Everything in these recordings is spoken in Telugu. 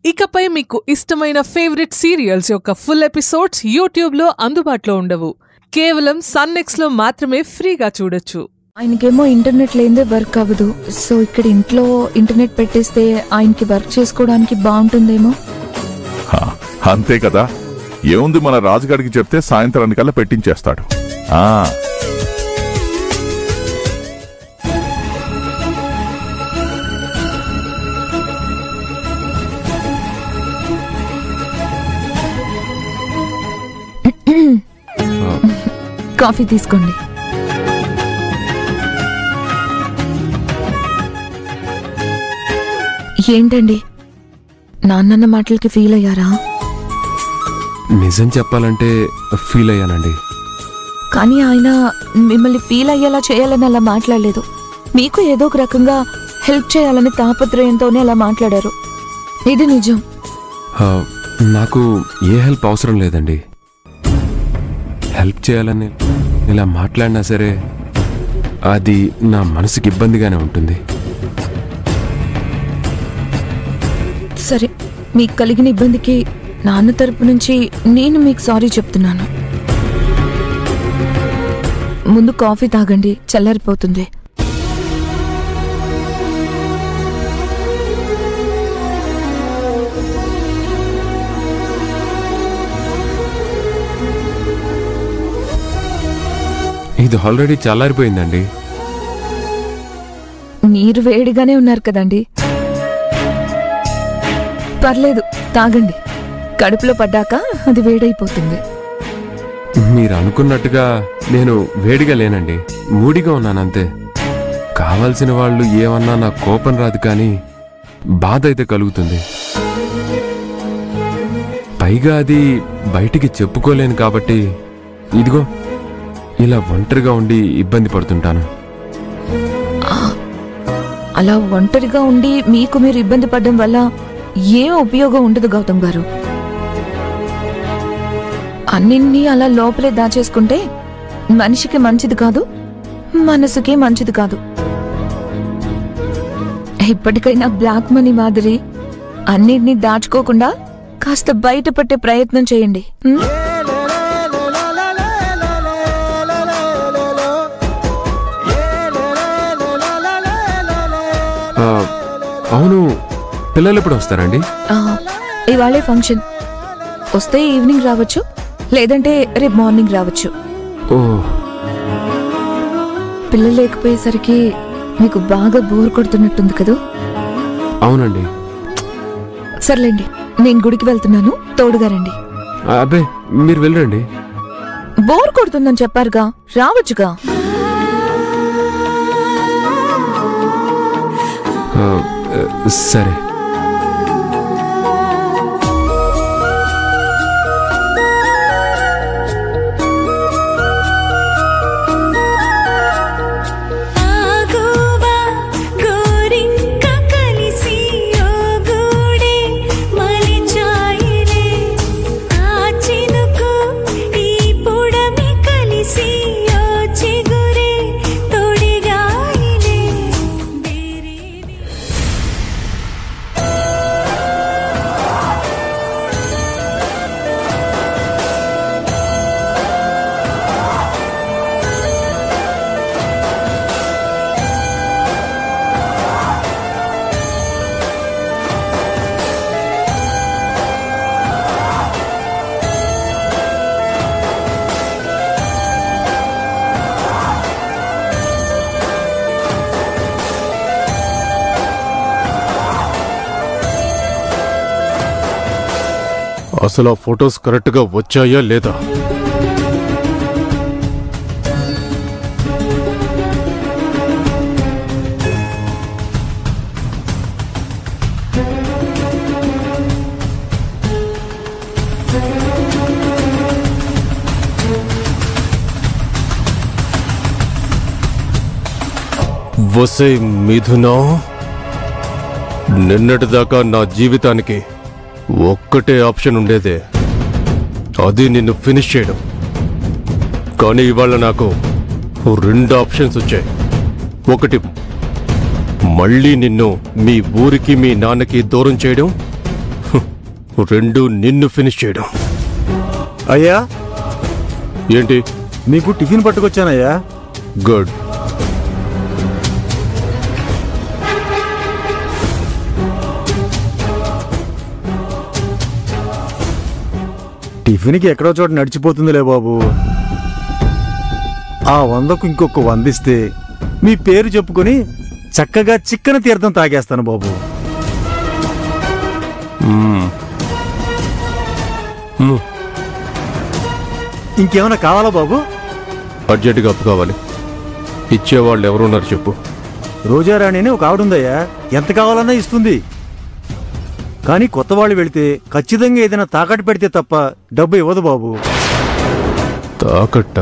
ఇకపై మీకు ఇష్టమైన ఫేవరెట్ సీరియల్స్ యొక్క ఫుల్ ఎపిసోడ్స్ యూట్యూబ్లో అందుబాటులో ఉండవు. కేవలం సన్నెక్స్లో మాత్రమే ఫ్రీగా చూడొచ్చు. ఆయనకేమో ఇంటర్నెట్ లేదే వర్క్ అవ్వదు. సో ఇక్కడ ఇంట్లో ఇంటర్నెట్ పెట్టేస్తే ఆయనకి వర్క్ చేసుకోవడానికి బాగుంటుందేమో. అంతే కదా, ఏముంది, మన రాజుగారికి చెప్తే సాయంత్రానికల్లా పెట్టించేస్తాడు. కాఫీ తీసుకోండి. ఏంటండి, నాన్నన్న మాటలకి ఫీల్ అయ్యారా? నిజం చెప్పాలంటే ఫీల్ అయ్యానండి. కానీ ఆయన మిమ్మల్ని ఫీల్ అయ్యేలా చేయాలని అలా మాట్లాడలేదు. మీకు ఏదో ఒక రకంగా హెల్ప్ చేయాలని తాపత్రయంతోనే అలా మాట్లాడారు. ఇది నిజం. నాకు ఏ హెల్ప్ అవసరం లేదండి. హెల్ప్ చేయాలని ఇలా మాట్లాడినా సరే అది నా మనసుకి ఇబ్బందిగానే ఉంటుంది. సరే, మీకు కలిగిన ఇబ్బందికి నాన్న తరపు నుంచి నేను మీకు సారీ చెప్తున్నాను. ముందు కాఫీ తాగండి, చల్లారిపోతుంది. ఇది ఆల్రెడీ చల్లారిపోయిందండి. మీరు వేడిగానే ఉన్నారు కదండి. పర్లేదు, తాగండి. కడుపులో పడ్డాక అది వేడైపోతుంది. మీరు అనుకున్నట్టుగా నేను వేడిగా లేనండి, మూడిగా ఉన్నానంతే. కావాల్సిన వాళ్ళు ఏమన్నా నా కోపం రాదు, కానీ బాధ అయితే కలుగుతుంది. పైగా అది బయటికి చెప్పుకోలేను కాబట్టి ఇదిగో ఇలా ఒంటరిగా ఉండి ఇబ్బంది పడుతుంటాను. అలా ఒంటరిగా ఉండి మీకు మీరు ఇబ్బంది పడడం వల్ల ఏం ఉపయోగం ఉండదు గౌతమ్ గారు. అన్నింటినీ అలా లోపలే దాచేసుకుంటే మనిషికి మంచిది కాదు, మనసుకి మంచిది కాదు. ఇప్పటికైనా బ్లాక్ మనీ మాదిరి అన్నింటినీ దాచుకోకుండా కాస్త బయటపట్టే ప్రయత్నం చేయండి. అవును, పిల్లలు ఎప్పుడు వస్తారండి? ఇవాళే ఫంక్షన్. వస్తే ఈవినింగ్ రావచ్చు, లేదంటే రేపు మార్నింగ్ రావచ్చు. పిల్లలు లేకపోయేసరికి మీకు బాగా బోర్ కొడుతున్నట్టుంది కదా? అవునండి. సర్లేండి, నేను గుడికి వెళ్తున్నాను, తోడుగా రండి. అబ్బే, మీరు వెళ్ళండి. బోర్ కొడుతుందని చెప్పారుగా, రావచ్చుగా. సరే. అసలు ఆ ఫొటోస్ కరెక్ట్గా వచ్చాయా లేదా? వసే మిథునా, నిన్నటిదాకా నా జీవితానికి ఒక్కటే ఆప్షన్ ఉండేదే, అది నిన్ను ఫినిష్ చేయడం. కానీ ఇవాళ నాకు 2 ఆప్షన్స్ వచ్చాయి. ఒకటి, మళ్ళీ నిన్ను మీ ఊరికి మీ నాన్నకి దూరం చేయడం, రెండు నిన్ను ఫినిష్ చేయడం. అయ్యా, ఏంటి? మీకు టిఫిన్ పట్టుకొచ్చానయ్యా. గుడ్. టిఫిన్కి ఎక్కడో చోట నడిచిపోతుందిలే బాబు. ఆ 100కు ఇంకొక 100 ఇస్తే మీ పేరు చెప్పుకొని చక్కగా చిక్కన తీర్థం తాగేస్తాను బాబు. ఇంకేమైనా కావాలా బాబు? అర్జెంటుగా అప్పు కావాలి. ఇచ్చేవాళ్ళు ఎవరున్నారు చెప్పు. రోజారాణి అని ఒక ఆవిడుందయ్యా, ఎంత కావాలన్నా ఇస్తుంది. కానీ కొత్త వాళ్ళు వెళితే ఖచ్చితంగా ఏదైనా తాకట్టు పెడితే తప్ప డబ్బు ఇవ్వదు బాబు. తాకట్ట?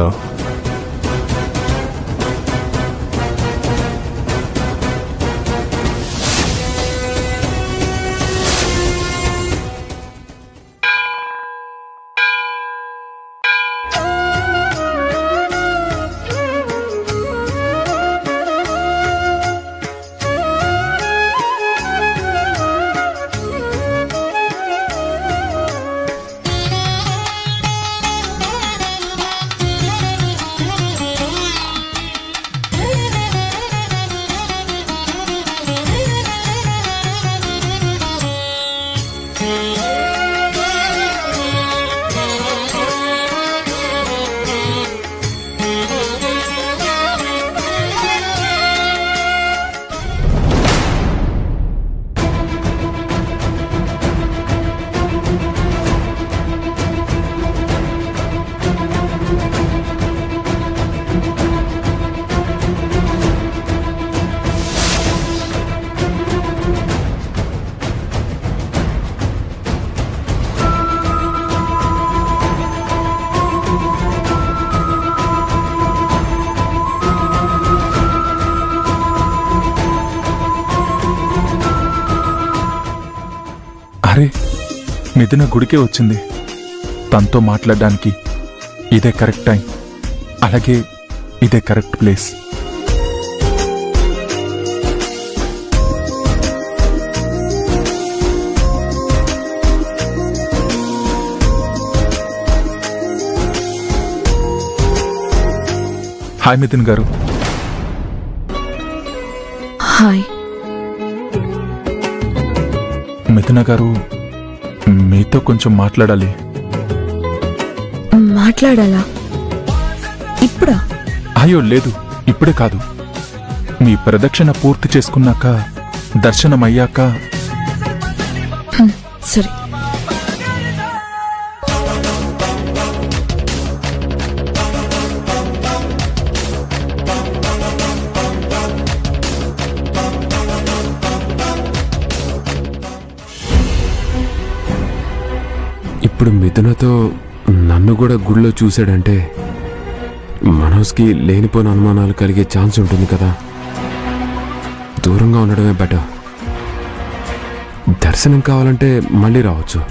అరే, మిథున గుడికే వచ్చింది. తనతో మాట్లాడడానికి ఇదే కరెక్ట్ టైం, అలాగే ఇదే కరెక్ట్ ప్లేస్. హాయ్ మిథున్ గారు. హాయ్. మిథున గారు, మీతో కొంచెం మాట్లాడాలి. మాట్లాడాలా? ఇప్పుడా? అయ్యో లేదు, ఇప్పుడే కాదు. మీ ప్రదక్షిణ పూర్తి చేసుకున్నాక, దర్శనమయ్యాక. సరే. ఇప్పుడు మిథునతో నన్ను కూడా గుళ్ళో చూశాడంటే మనోజ్కి లేనిపోయిన అనుమానాలు కలిగే ఛాన్స్ ఉంటుంది కదా. దూరంగా ఉండడమే బెటర్. దర్శనం కావాలంటే మళ్ళీ రావచ్చు.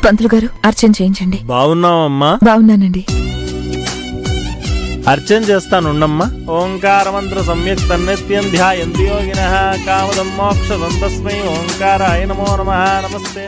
పంతులు గారు, అర్చన చేయించండి. బాగున్నావమ్మా? బాగున్నానండి. అర్చన చేస్తానున్నమ్మా. ఓంకార మంత్ర సమ్యక్ తన్నిత్యం ధ్యాయంతి యోగినః కామదం మోక్షదం తస్మై ఓంకారాయ నమో నమః. నమస్తే.